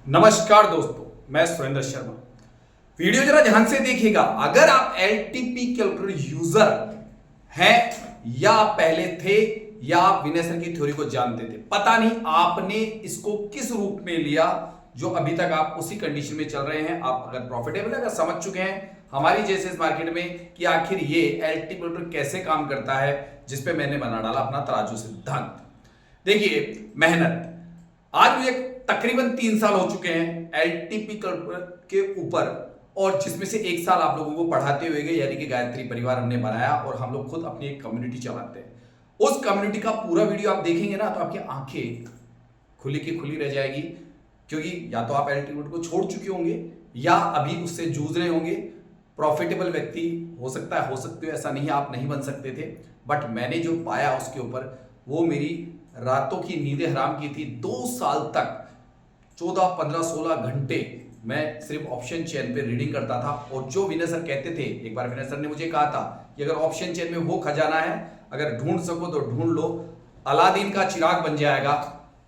नमस्कार दोस्तों, मैं सुरेंद्र शर्मा। वीडियो जरा ध्यान से देखिएगा। अगर आप एलटीपी कैलकुलेटर यूजर हैं या पहले थे या आप विनय सर की थ्योरी को जानते थे, पता नहीं आपने इसको किस रूप में लिया जो अभी तक आप उसी कंडीशन में चल रहे हैं। आप अगर प्रॉफिटेबल अगर समझ चुके हैं हमारी जैसे इस मार्केट में कि आखिर ये एलटीपी कैलकुलेटर कैसे काम करता है, जिसपे मैंने बना डाला अपना तराजू सिद्धांत। देखिए, मेहनत आज मुझे तकरीबन 3 साल हो चुके हैं एलटीपी के ऊपर, और जिसमें से 1 साल आप लोगों को पढ़ाते हुए गए, यानी कि गायत्री परिवार हमने बनाया और हम लोग खुद अपनी एक कम्युनिटी चलाते हैं। उस कम्युनिटी का पूरा वीडियो आप देखेंगे ना तो आपकी आंखें खुली की खुली रह जाएगी, क्योंकि या तो आप एलटीट्यूड को छोड़ चुके होंगे या अभी उससे जूझ रहे होंगे। प्रॉफिटेबल व्यक्ति हो सकता है, हो सकते हो, ऐसा नहीं आप नहीं बन सकते थे, बट मैंने जो पाया उसके ऊपर वो मेरी रातों की नींदें हराम की थी। 2 साल तक 14, 15, 16 घंटे मैं सिर्फ ऑप्शन चेन पे रीडिंग करता था। और जो विनय सर कहते थे, एक बार विनय सर ने मुझे कहा था कि अगर ऑप्शन चेन में वो खजाना है, अगर ढूंढ सको तो ढूंढ लो, अलादीन का चिराग बन जाएगा।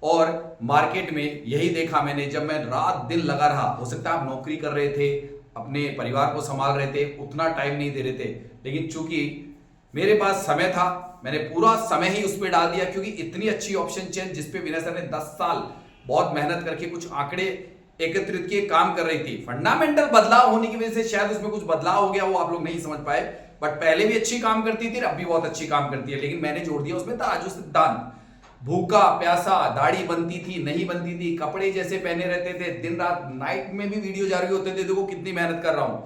और मार्केट में यही देखा मैंने, जब मैं रात दिन लगा रहा। हो सकता है आप नौकरी कर रहे थे, अपने परिवार को संभाल रहे थे, उतना टाइम नहीं दे रहे थे, लेकिन चूंकि मेरे पास समय था, मैंने पूरा समय ही उस पर डाल दिया। क्योंकि इतनी अच्छी ऑप्शन चेन जिसपे विनय सर ने 10 साल बहुत मेहनत करके कुछ आंकड़े एकत्रित किए, काम कर रही थी। फंडामेंटल बदलाव होने की वजह से शायद उसमें कुछ बदलाव हो गया, वो आप लोग नहीं समझ पाए, बट पहले भी अच्छी काम करती थी, अब भी बहुत अच्छी काम करती है। लेकिन मैंने जोड़ दिया उसमें तराजू सिद्धांत। भूखा प्यासा, दाढ़ी बनती थी नहीं बनती थी, कपड़े जैसे पहने रहते थे, दिन रात नाइट में भी वीडियो जारी होते थे, देखो कितनी मेहनत कर रहा हूं।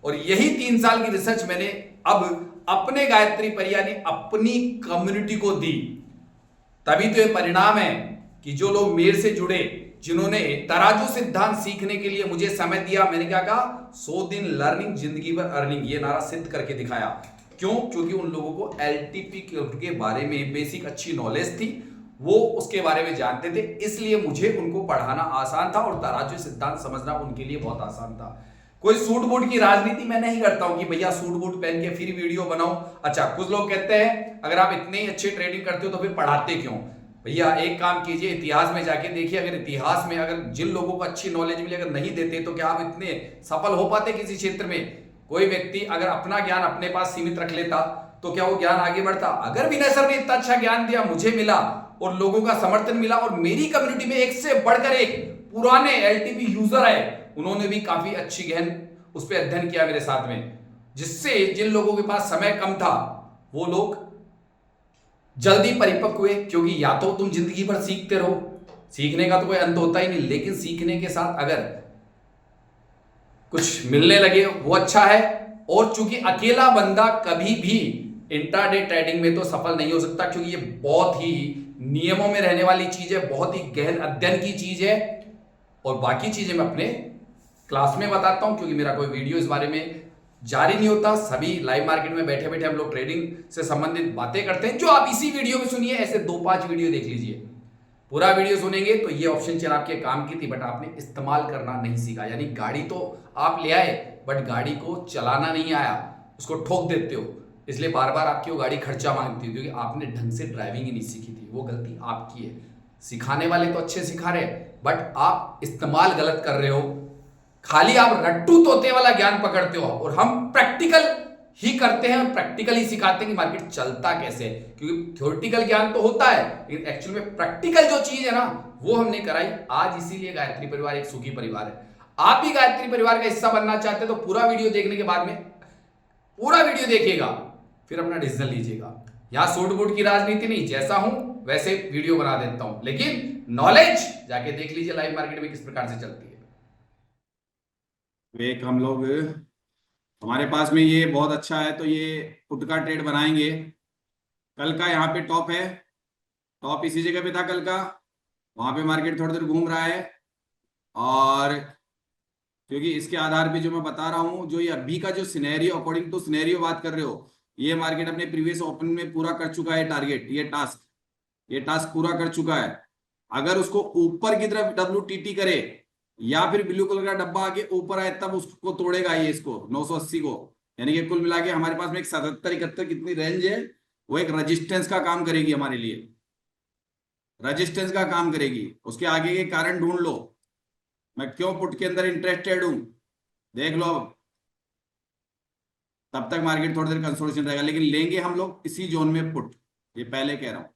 और यही 3 साल की रिसर्च मैंने अब अपने गायत्री परिया ने अपनी कम्युनिटी को दी। तभी तो ये परिणाम है कि जो लोग मेरे से जुड़े, जिन्होंने तराजू सिद्धांत सीखने के लिए मुझे समय दिया, मैंने क्या कहा, 100 दिन लर्निंग जिंदगी भर अर्निंग, ये नारा सिद्ध करके दिखाया। क्यों? क्योंकि उन लोगों को एलटीपी के बारे में बेसिक अच्छी नॉलेज थी, वो उसके बारे में जानते थे, इसलिए मुझे उनको पढ़ाना आसान था और तराजू सिद्धांत समझना उनके लिए बहुत आसान था। कोई सूट बूट की राजनीति मैं नहीं करता हूं कि भैया सूट बूट पहन के फिर वीडियो बनाऊं। अच्छा, कुछ लोग कहते हैं अगर आप इतने ही अच्छे ट्रेडिंग करते हो तो फिर पढ़ाते क्यों? भैया एक काम कीजिए, इतिहास में जाके देखिए। अगर इतिहास में अगर जिन लोगों को अच्छी नॉलेज मिली अगर नहीं देते तो क्या आप इतने सफल हो पाते किसी क्षेत्र में? कोई व्यक्ति अगर अपना ज्ञान अपने पास सीमित रख लेता तो क्या वो ज्ञान आगे बढ़ता? अगर विनय सर ने इतना अच्छा ज्ञान दिया, मुझे मिला और लोगों का समर्थन मिला, और मेरी कम्युनिटी में एक से बढ़कर एक पुराने एलटीपी यूजर है, उन्होंने भी काफी अच्छी गहन उस पर अध्ययन किया मेरे साथ में, जिससे जिन लोगों के पास समय कम था वो लोग जल्दी परिपक्व हुए। क्योंकि या तो तुम जिंदगी भर सीखते रहो, सीखने का तो कोई अंत होता ही नहीं, लेकिन सीखने के साथ अगर कुछ मिलने लगे वो अच्छा है। और चूंकि अकेला बंदा कभी भी इंट्राडे ट्रेडिंग में तो सफल नहीं हो सकता, क्योंकि ये बहुत ही नियमों में रहने वाली चीज है, बहुत ही गहन अध्ययन की चीज है। और बाकी चीजें मैं अपने क्लास में बताता हूं, क्योंकि मेरा कोई वीडियो इस बारे में जारी नहीं होता। सभी लाइव मार्केट में बैठे बैठे हम लोग ट्रेडिंग से संबंधित बातें करते हैं, जो आप इसी वीडियो में सुनिए। ऐसे 2-5 वीडियो देख लीजिए, पूरा वीडियो सुनेंगे तो ये ऑप्शन चेन आपके काम की थी, बट आपने इस्तेमाल करना नहीं सीखा। यानी गाड़ी तो आप ले आए बट गाड़ी को चलाना नहीं आया, उसको ठोक देते हो, इसलिए बार बार आपकी वो गाड़ी खर्चा मांगती है, क्योंकि आपने ढंग से ड्राइविंग ही नहीं सीखी थी। वो गलती आपकी है। सिखाने वाले तो अच्छे सिखा रहे हैं, बट आप इस्तेमाल गलत कर रहे हो। खाली आप रट्टू तोते वाला ज्ञान पकड़ते हो, और हम प्रैक्टिकल ही करते हैं और प्रैक्टिकल ही सिखाते हैं कि मार्केट चलता कैसे है। क्योंकि थ्योरेटिकल ज्ञान तो होता है, लेकिन एक्चुअल में प्रैक्टिकल जो चीज है ना वो हमने कराई आज। इसीलिए गायत्री परिवार एक सुखी परिवार है। आप भी गायत्री परिवार का हिस्सा बनना चाहते हैं तो पूरा वीडियो देखने के बाद में पूरा वीडियो देखिएगा, फिर अपना डिसीजन लीजिएगा। यहां सूट बूट की राजनीति नहीं, जैसा हूं वैसे वीडियो बना देता हूं, लेकिन नॉलेज जाके देख लीजिए लाइव मार्केट में किस प्रकार से चलती है। एक हम लोग हमारे पास में ये बहुत अच्छा है, तो ये पुट का ट्रेड बनाएंगे। कल का यहाँ पे टॉप है, टॉप इसी जगह पे था कल का, वहां पे मार्केट थोड़ी देर घूम रहा है। और क्योंकि इसके आधार पे जो मैं बता रहा हूँ, जो ये अभी का जो सिनेरियो, अकॉर्डिंग टू सिनेरियो बात कर रहे हो, ये मार्केट अपने प्रीवियस ओपन में पूरा कर चुका है टारगेट, ये टास्क पूरा कर चुका है। अगर उसको ऊपर की तरफ WTT करे या फिर ब्लू कलर का डब्बा आगे ऊपर आए तब उसको तोड़ेगा ये, इसको 980 को। यानी कि कुल मिला के हमारे पास में एक 77-71 कितनी रेंज है, वो एक रजिस्टेंस का काम करेगी हमारे लिए, रजिस्टेंस का काम करेगी। उसके आगे के कारण ढूंढ लो, मैं क्यों पुट के अंदर इंटरेस्टेड हूं, देख लो अब। तब तक मार्केट थोड़ी देर कंसोलिडेशन रहेगा, लेकिन लेंगे हम लोग इसी जोन में पुट, ये पहले कह रहा हूं।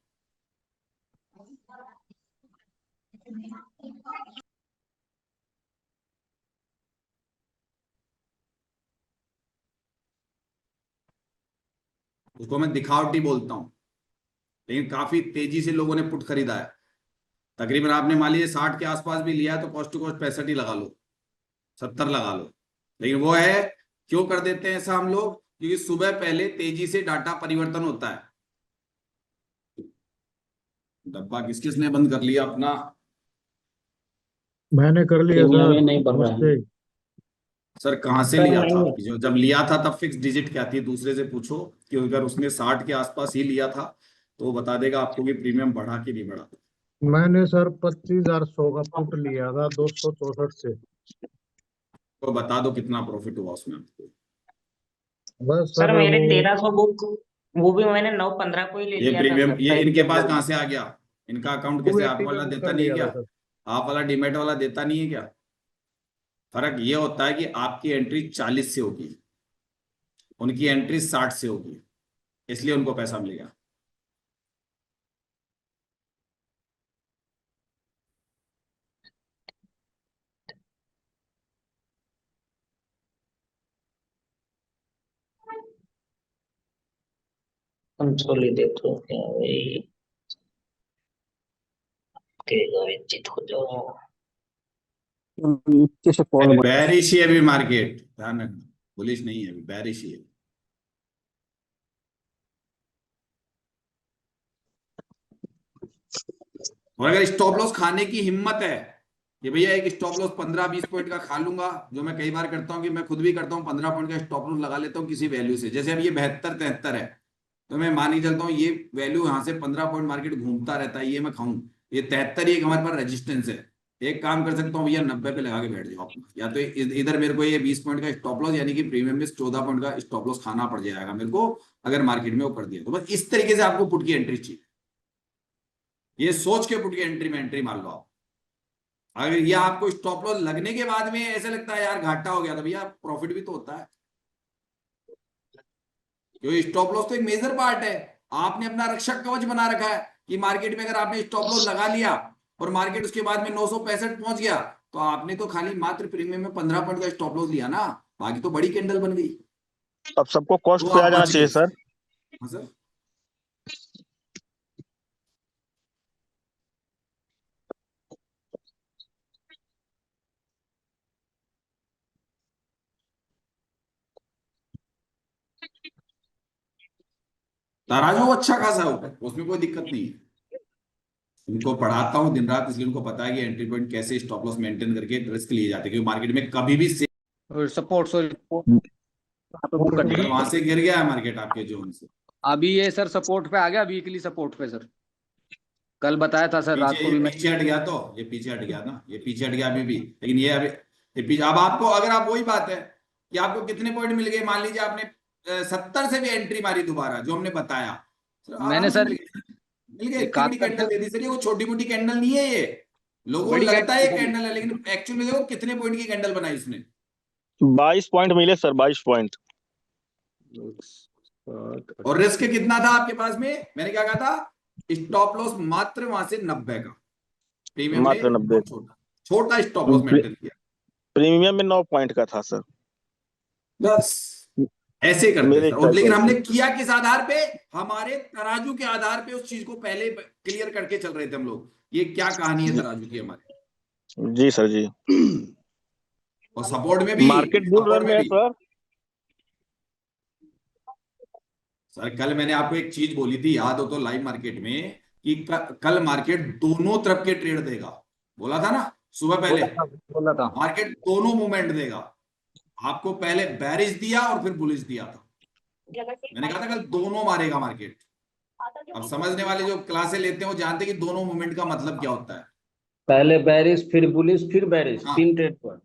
उसको मैं दिखावटी बोलता हूं, लेकिन काफी तेजी से लोगों ने पुट खरीदा है। तकरीबन आपने मान लीजिए 60 के आसपास भी लिया है, तो कॉस्ट टू कॉस्ट 65 ही लगा लो, 70 लगा लो। लेकिन वो है, क्यों कर देते हैं ऐसा हम लोग, क्योंकि सुबह पहले तेजी से डाटा परिवर्तन होता है। डब्बा किस किसने बंद कर लिया अपना? मैंने कर लिया प्रीमियम सर। में नहीं बढ़ रहा है नमस्ते। सर कहाँ से सर। लिया था? नहीं, जो जब लिया था तब फिक्स डिजिट क्या थी, दूसरे से पूछो कि अगर उसने 60 के आसपास ही लिया था तो वो बता देगा आपको कि प्रीमियम बढ़ा कि नहीं बढ़ा। मैंने सर 25,100 का पुट लिया था 264 से। तो बता दो कितना प्रॉफिट हुआ उसमें आपको। बस सर सर मेरे वो 1300 बुक, वो भी मैंने 9:15 को ही ले ये लिया था प्रीमियम सर, ये पहले इनके जब पास लगा। कहाँ से आ गया? इनका अकाउंट कैसे? आप 280 पे वाला बुक देता कर नहीं है लिया क्या? था सर। आप वाला डीमेट वाला देता नहीं है क्या? फर्क ये होता है कि आपकी एंट्री 40 से होगी, उनकी एंट्री 60 से होगी, इसलिए उनको पैसा मिलेगा। कंसोलिडेट हो गया वही, कहेगा विचित हो जाओ। नीचे से कॉल बन बैरिश ही है अभी मार्केट, ध्यान रखना, बुलिश नहीं है अभी, बैरिश ही है। और अगर स्टॉप लॉस खाने की हिम्मत है कि भैया एक स्टॉप लॉस 15-20 पॉइंट का खा लूंगा, जो मैं कई बार करता हूं कि मैं खुद भी करता हूं, 15 पॉइंट का स्टॉप लॉस लगा लेता हूं किसी वैल्यू से। जैसे अब ये 72-73 है, तो मैं मान ही चलता हूँ ये वैल्यू यहाँ से 15 पॉइंट मार्केट घूमता रहता है, ये मैं खाऊं। ये 73 ही एक हमारे पास रेजिस्टेंस है। एक काम कर सकता हूँ भैया, 90 पे लगा के बैठ जाओ अपना, या तो इधर मेरे को ये 20 पॉइंट का स्टॉप लॉस, यानी कि प्रीमियम में 14 पॉइंट का स्टॉप लॉस खाना पड़ जाएगा मेरे को, अगर मार्केट में वो कर दिया तो। बस इस तरीके से आपको पुट की एंट्री चाहिए, ये सोच के पुट की एंट्री में एंट्री मार लो आप। अगर ये आपको स्टॉप लॉस लगने के बाद में ऐसा लगता है यार घाटा हो गया, तो भैया प्रॉफिट भी तो होता है, क्योंकि स्टॉप लॉस तो एक मेजर पार्ट है। आपने अपना रक्षक कवच बना रखा है कि मार्केट में अगर आपने स्टॉप लॉस लगा लिया और मार्केट उसके बाद में 965 पहुंच गया, तो आपने तो खाली मात्र प्रीमियम में 15 पॉइंट का स्टॉप लॉस लिया ना, बाकी तो बड़ी कैंडल बन गई, अब सबको कॉस्ट तो पे आ आप जाना बच चाहिए गए। सर। हाँ सर। तराजू अच्छा खासा होता है, उसमें कोई दिक्कत नहीं है। उनको पढ़ाता हूँ दिन रात, इसलिए उनको पता है कि एंट्री पॉइंट कैसे स्टॉप लॉस मेंटेन करके रिस्क लिए जाते हैं, क्योंकि मार्केट में कभी भी और सपोर्ट पे बुक कर कल लिया। वहां से गिर गया है मार्केट आपके जोन से। अभी ये सर सपोर्ट पे आ गया, वीकली सपोर्ट पे सर। कल बताया था सर, रात पीछे को ये भी मैं। पीछे हट गया, तो ये पीछे हट गया ना, ये पीछे हट गया अभी भी, लेकिन ये अभी ये पीछे। अब आपको, अगर आप, वही बात है कि आपको कितने पॉइंट मिल गए, मान लीजिए आपने 70 से भी एंट्री मारी दोबारा, जो हमने बताया, तो आराम मैंने से सर मिल गए। इतनी बड़ी 71 कैंडल से दे दी सर, ये वो छोटी मोटी कैंडल नहीं है ये। लोगों को बड़ी लगता है ये कैंडल कैंडल है, लेकिन एक्चुअली में देखो कितने पॉइंट की कैंडल बनाई इसने। 22 पॉइंट मिले सर, 22 पॉइंट। और रिस्क कितना था आपके पास में? मैंने क्या कहा था, स्टॉप लॉस मात्र वहां से 90 का, प्रीमियम ने मात्र 90। बहुत छोटा छोटा स्टॉप लॉस मेंटेन किया। प्रीमियम में 9 पॉइंट का था सर। बस ऐसे ही करते हैं मेरे सर। और लेकिन हमने कैलकुलेशन। किया किस आधार पे? हमारे तराजू के आधार पे उस चीज को पहले क्लियर करके चल रहे थे हम लोग, ये क्या कहानी है जी, तराजू की हमारी। जी सर जी। और सपोर्ट में भी, मार्केट बुल सपोर्ट रन में में है भी सर। सर, कल मैंने आपको एक चीज बोली थी, याद हो तो, लाइव मार्केट में, कि कल मार्केट दोनों तरफ के ट्रेड देगा, बोला था ना सुबह पहले। बोला था। मार्केट दोनों मूवमेंट देगा, आपको पहले बैरिश दिया और फिर बुलिश दिया था। मैंने कहा था कल दोनों मारेगा मार्केट। अब समझने वाले जो क्लासे लेते हैं वो जानते हैं कि दोनों मूवमेंट का मतलब क्या होता है। पहले बैरिश, फिर बुलिश, फिर बैरिश, हाँ 3 ट्रेड पर।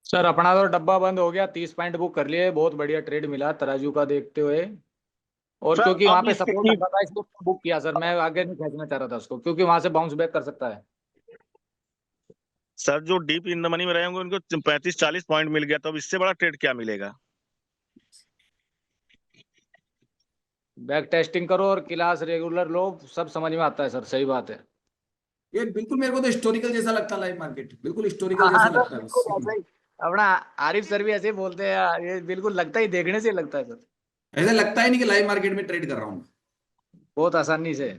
सर अपना तो डब्बा बंद हो गया, 30 पॉइंट बुक कर लिए, बहुत बढ़िया ट्रेड मिला तराजू का देखते हुए। और सर क्योंकि वहां अब पे इसके सपोर्ट आ रहा था, इसको बुक किया सर। मैं आगे नहीं खींचना चाह रहा था उसको, क्योंकि वहां से बाउंस बैक कर सकता है। सर जो डीप इन द मनी में रहे होंगे उनको 35-40 पॉइंट मिल गया, तो अब इससे बड़ा ट्रेड क्या मिलेगा? बैक टेस्टिंग करो और क्लास रेगुलर लो, सब समझ में आता है सर, सही बात है। ये बिल्कुल मेरे को तो हिस्टोरिकल जैसा लगता है लाइव मार्केट, बिल्कुल हिस्टोरिकल हाँ जैसा सर, लगता है बिल्कुल बस। ऐसा ही। अपना आरिफ सर भी ऐसे ही बोलते हैं यार, ये बिल्कुल लगता ही, देखने से लगता है सर, ऐसा लगता ही नहीं कि लाइव मार्केट में ट्रेड कर रहा हूँ। बहुत आसानी से।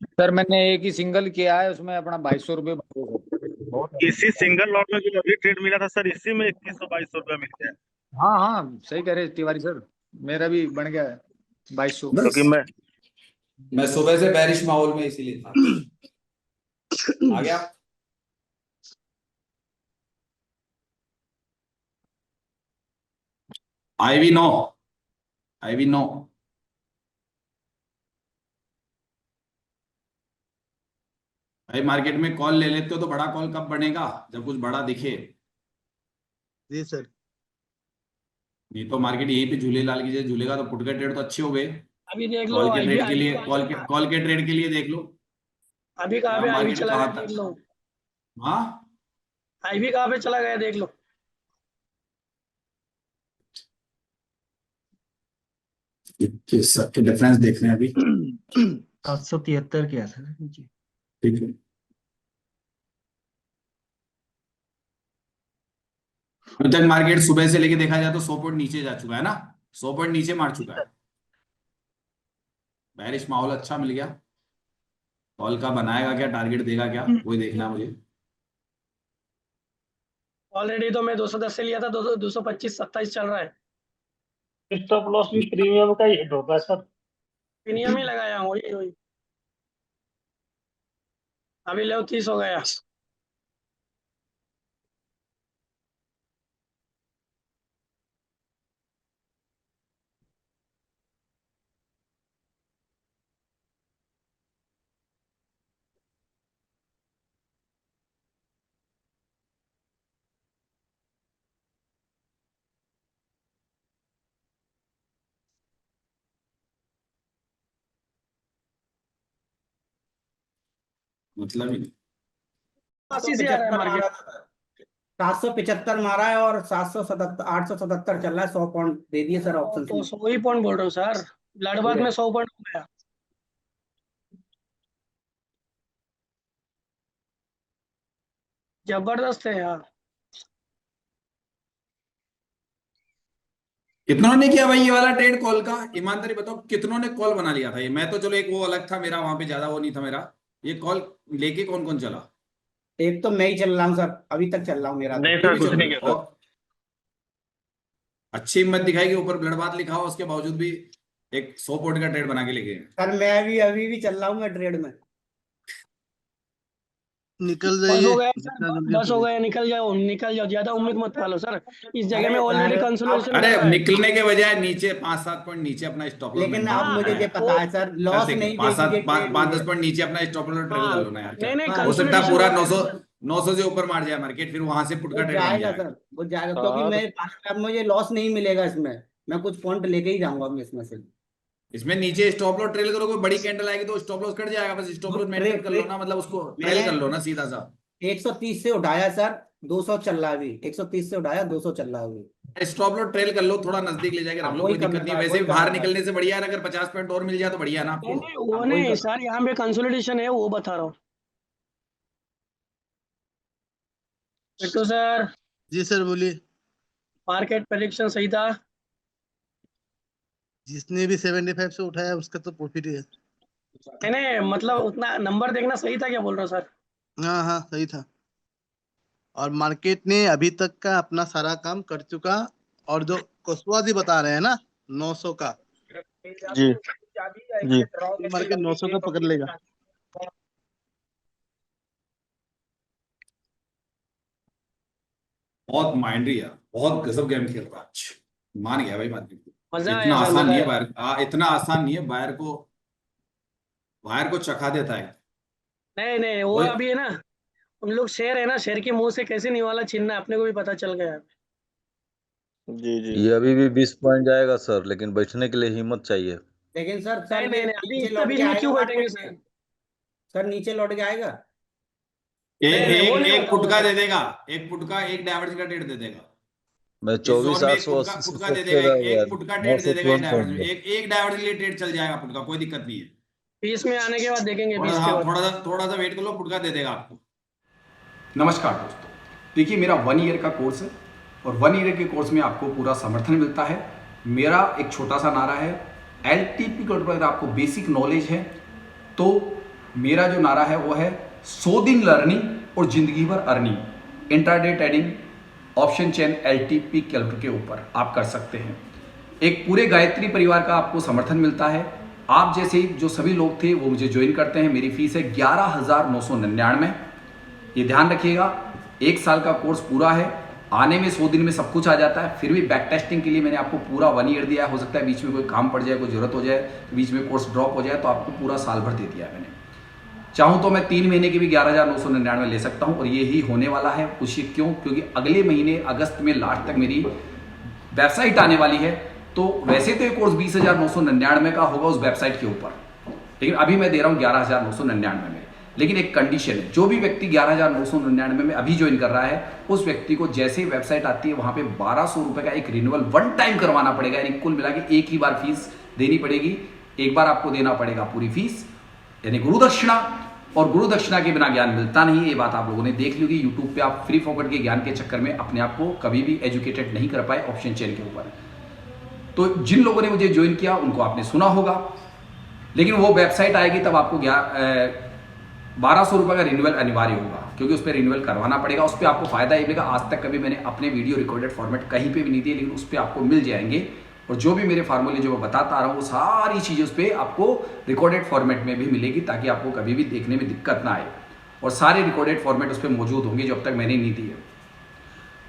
सर मैंने एक ही सिंगल किया है, उसमें अपना 2200 रुपये बहुत है। इसी सिंगल लॉट में जो अभी ट्रेड मिला था सर, इसी में 2100-2200 रुपया मिल गया। हाँ हाँ सही कह रहे तिवारी सर, मेरा भी बन गया है 2200। क्योंकि मैं सुबह से बैरिश माहौल में इसीलिए था। आ गया। आईवी नो, आईवी नो। भाई मार्केट में कॉल ले लेते हो तो बड़ा कॉल कब बनेगा? जब कुछ बड़ा दिखे। जी सर। नहीं तो मार्केट यहीं पे झूलेलाल की जैसे झूलेगा तो पुट के ट्रेड तो अच्छे हो गए। अभी देख लो कॉल के आईवी ट्रेड के लिए, कॉल के ट्रेड के लिए देख लो अभी कहाँ पे आईवी मार्केट चला कहाँ गया देख तक। लो, हाँ आईवी कहाँ पे चला गया देख लो। सबके डिफरेंस देख रहे हैं अभी। 773 के सर नीचे। ठीक है, अभी तक मार्केट सुबह से लेके देखा जाए तो 100 पॉइंट नीचे जा चुका है ना, 100 पॉइंट नीचे मार चुका है। बैरिश माहौल अच्छा मिल गया। कॉल का बनाएगा क्या, टारगेट देगा क्या, वही देखना है मुझे। ऑलरेडी तो मैं 210 से लिया था, 225 27 चल रहा है। स्टॉप लॉस भी प्रीमियम का ही हिट होता है सर। प्रीमियम ही लगाया हूँ, वही वही। अभी ले 30 हो गया। मतलब ही नहीं। 80 से आ रहा है मार्केट। 775 मारा है और 777 877 चल रहा है। 100 पॉइंट दे दिए सर ऑप्शन तो वही पॉइंट बोल रहा हूँ सर, लाडबाग में 100 पॉइंट हो गया। जबरदस्त है यार। कितनों ने किया भाई ये वाला ट्रेड कॉल का? ईमानदारी बताओ कितनों ने कॉल बना लिया था ये? मैं तो चलो एक वो अलग था मेरा, वहां पे ज्यादा वो नहीं था मेरा। ये कॉल लेके कौन कौन चला? एक तो मैं ही चल रहा हूँ सर, अभी तक चल रहा हूँ मेरा। नहीं तुम सर, भी कुछ चल नहीं रहे किया हो? सर। और अच्छी हिम्मत दिखाई कि ऊपर ब्लडबाथ लिखा हो, उसके बावजूद भी एक 100 पॉइंट का ट्रेड बना के लेके गए। सर मैं भी अभी भी चल रहा हूँ मैं ट्रेड में। निकल बस जाइए हो गया जितना सर, जल्दी बस हो हो गया, निकल जाओ निकल जाओ, ज्यादा उम्मीद मत पालो सर। इस जगह में अरे ऑलरेडी सर, कंसोलिडेशन अरे कर रहा है। निकलने के बजाय नीचे 5-7 पॉइंट नीचे अपना स्टॉप लॉस लेकिन मेंटेन अब करना मुझे है ये यार। पता है सर, सर लॉस देखो नहीं 5-7 देगी ट्रेड मुझे। 5-10 पॉइंट नीचे अपना स्टॉप लॉस ट्रेड हाँ, कर लो ना यार। क्या नहीं हो सकता है कंसोलिडेशन पूरा हो 900 से ऊपर मार जाए मार्केट, फिर वहां से पुट वो का ट्रेड बन जाएगा जाएगा। सर, वो जाएगा क्योंकि मैं अब मुझे लॉस नहीं मिलेगा इसमें। मैं कुछ पॉइंट लेके ही जाऊंगा मैं इसमें से। इसमें नीचे स्टॉप लॉस ट्रेल करोगे, बड़ी कैंडल आएगी तो स्टॉप लॉस कट जाएगा, बस स्टॉप लॉस मेंटेन कर लो ना, मतलब उसको ट्रेल मैंने कर लो ना सीधा सा। 130 से उठाया सर, 200 चल रहा है अभी। 130 से उठाया 200 चल रहा है अभी। स्टॉप लॉस ट्रेल कर लो, थोड़ा नजदीक ले जाके रख हाँ, लो, वही कोई दिक्कत करना नहीं है। था, वैसे वही भी बाहर करना था। निकलने से बढ़िया है, अगर 50 पॉइंट और मिल जाए तो बढ़िया है ना आपको। नहीं वो वही नहीं कर। सर, यहाँ पे कंसोलिडेशन है वो बता रहा हूँ। बिट्टू सर, जी सर बोलिए। मार्केट प्रेडिक्शन सही था? जिसने भी 75 से उठाया उसका तो प्रॉफिट है। नहीं नहीं, मतलब उतना नंबर देखना सही था क्या बोल रहा हूँ सर? हाँ हाँ सही था। और मार्केट ने अभी तक का अपना सारा काम कर चुका। और जो कुशवाहा जी बता रहे हैं ना 900 का, जी जी। मार्केट 900 का पकड़ लेगा। बहुत माइंडरी है, बहुत गजब गेम खेल रहा है आज। मान गया भाई मार्केट। मजा इतना आया सर, आसान मजा नहीं है आया। बाहर, इतना आसान नहीं है बाहर को चखा देता है। नहीं नहीं, वो वही अभी है ना, उन लोग शेर है ना, शेर के मुंह से कैसे निवाला छीनना है, अपने को भी पता चल गया। जी जी। ये अभी भी 20 पॉइंट जाएगा सर, लेकिन बैठने के लिए हिम्मत चाहिए। लेकिन सर नहीं ये नहीं नहीं, अभी नीचे इतना लौट बीच के में आएगा क्यों बैठेंगे मार्केट सर? में। सर नीचे लौट के आएगा। एक पुट का दे देगा, एक पुट का, एक डाइवर्जन का ट्रेड दे देगा। मैं इस जोन में 24,880 पुट से का दे सबसे देगा, रह गया एक पुट का ट्रेड दे देगा, 951 पॉइंट में। एक डाइवर्जन के लिए ट्रेड चल जाएगा पुट का, कोई दिक्कत नहीं है। 20 में आने के बाद देखेंगे, 20 के हाँ, बाद। थोड़ा सा वेट कर लो, पुट का दे देगा आपको। नमस्कार दोस्तों, देखिए मेरा 1 ईयर का कोर्स है और 1 ईयर के कोर्स में आपको पूरा समर्थन मिलता है। मेरा एक छोटा सा नारा है, एलटीपी के ऊपर अगर आपको बेसिक नॉलेज है तो मेरा जो नारा है वो है 100 दिन लर्निंग और जिंदगी भर earning. Intraday trading option chain LTP calculator के ऊपर आप कर सकते हैं। एक पूरे गायत्री परिवार का आपको समर्थन मिलता है। आप जैसे जो सभी लोग थे वो मुझे ज्वाइन करते हैं। मेरी फीस है 11,999। ये ध्यान रखिएगा, 1 साल का कोर्स पूरा है, आने में 100 दिन में सब कुछ आ जाता है। फिर भी बैक टेस्टिंग के लिए मैंने आपको पूरा 1 ईयर दिया है। हो सकता है बीच में कोई काम पड़ जाए, कोई जरूरत हो जाए, तो बीच में कोर्स ड्रॉप हो जाए, तो आपको पूरा साल भर दे दिया है मैंने। चाहूँ तो मैं 3 महीने की भी 11,999 ले सकता हूँ और ये ही होने वाला है। पूछिए क्यों? क्योंकि अगले महीने अगस्त में लास्ट तक मेरी वेबसाइट आने वाली है। तो वैसे तो ये कोर्स 20,999 का होगा उस वेबसाइट के ऊपर, लेकिन अभी मैं दे रहा हूँ 11,999 में। लेकिन एक कंडीशन है, जो भी व्यक्ति 11,999 में अभी ज्वाइन कर रहा है, उस व्यक्ति को जैसे ही वेबसाइट आती है वहां पे 1,200 रुपए का एक रिन्यूअल 1 टाइम करवाना पड़ेगा। यानी कुल मिला के एक ही बार फीस देनी पड़ेगी। एक बार आपको देना पड़ेगा पूरी फीस, यानी गुरु दक्षिणा। और गुरु दक्षिणा के बिना ज्ञान मिलता नहीं है, ये बात आप लोगों ने देख ली होगी। यूट्यूब पे आप फ्री फोकट के ज्ञान के चक्कर में अपने आप को कभी भी एजुकेटेड नहीं कर पाए ऑप्शन चेन के ऊपर। तो जिन लोगों ने मुझे ज्वाइन किया उनको आपने सुना होगा, लेकिन वो वेबसाइट आएगी तब आपको 1,200 रुपए का रिन्यूअल अनिवार्य होगा, क्योंकि उस पर रिन्यूअल करवाना पड़ेगा। उस पर आपको फायदा ये मिलेगा, आज तक कभी मैंने अपने वीडियो रिकॉर्डेड फॉर्मेट कहीं पे भी नहीं दिए, लेकिन उस पर आपको मिल जाएंगे। और जो भी मेरे फार्मूले जो मैं बताता आ रहा हूँ, वो सारी चीज़ें उस पर आपको रिकॉर्डेड फॉर्मेट में भी मिलेगी, ताकि आपको कभी भी देखने में दिक्कत ना आए। और सारे रिकॉर्डेड फॉर्मेट उस पर मौजूद होंगे जो अब तक मैंने नहीं दिए।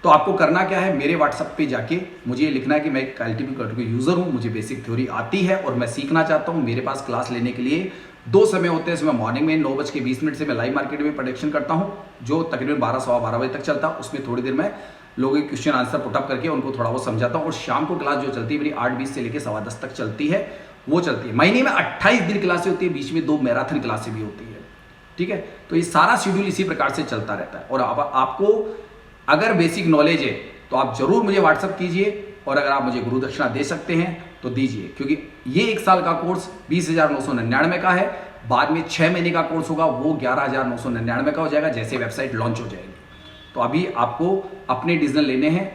तो आपको करना क्या है, मेरे व्हाट्सएप पे जाके मुझे ये लिखना है कि मैं एक एलटीपी कैलकुलेटर का यूजर हूँ, मुझे बेसिक थ्योरी आती है और मैं सीखना चाहता हूँ। मेरे पास क्लास लेने के लिए 2 समय होते हैं। सुबह मॉर्निंग में 9:20 से मैं लाइव मार्केट में प्रोडक्शन करता हूँ, जो तकरीबन 12-12 बजे तक चलता है। उसमें थोड़ी देर में लोगों के क्वेश्चन आंसर पुटअप करके उनको थोड़ा बहुत समझाता हूँ। और शाम को क्लास जो चलती है मेरी 8:20 से लेकर 10:15 तक चलती है, वो चलती है। महीने में 28 दिन क्लासें होती है, बीच में 2 मैराथन क्लासें भी होती है। ठीक है, तो ये सारा शेड्यूल इसी प्रकार से चलता रहता है। और आपको अगर बेसिक नॉलेज है तो आप जरूर मुझे व्हाट्सअप कीजिए, और अगर आप मुझे गुरु दक्षिणा दे सकते हैं तो दीजिए, क्योंकि ये 1 साल का कोर्स 20,999 का है। बाद में 6 महीने का कोर्स होगा, वो 11,999 का हो जाएगा जैसे वेबसाइट लॉन्च हो जाएगी। तो अभी आपको अपने डिसीजन लेने हैं,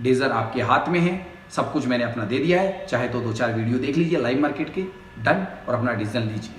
डिसीजन आपके हाथ में है। सब कुछ मैंने अपना दे दिया है, चाहे तो 2-4 वीडियो देख लीजिए लाइव मार्केट के, डन, और अपना डिसीजन लीजिए।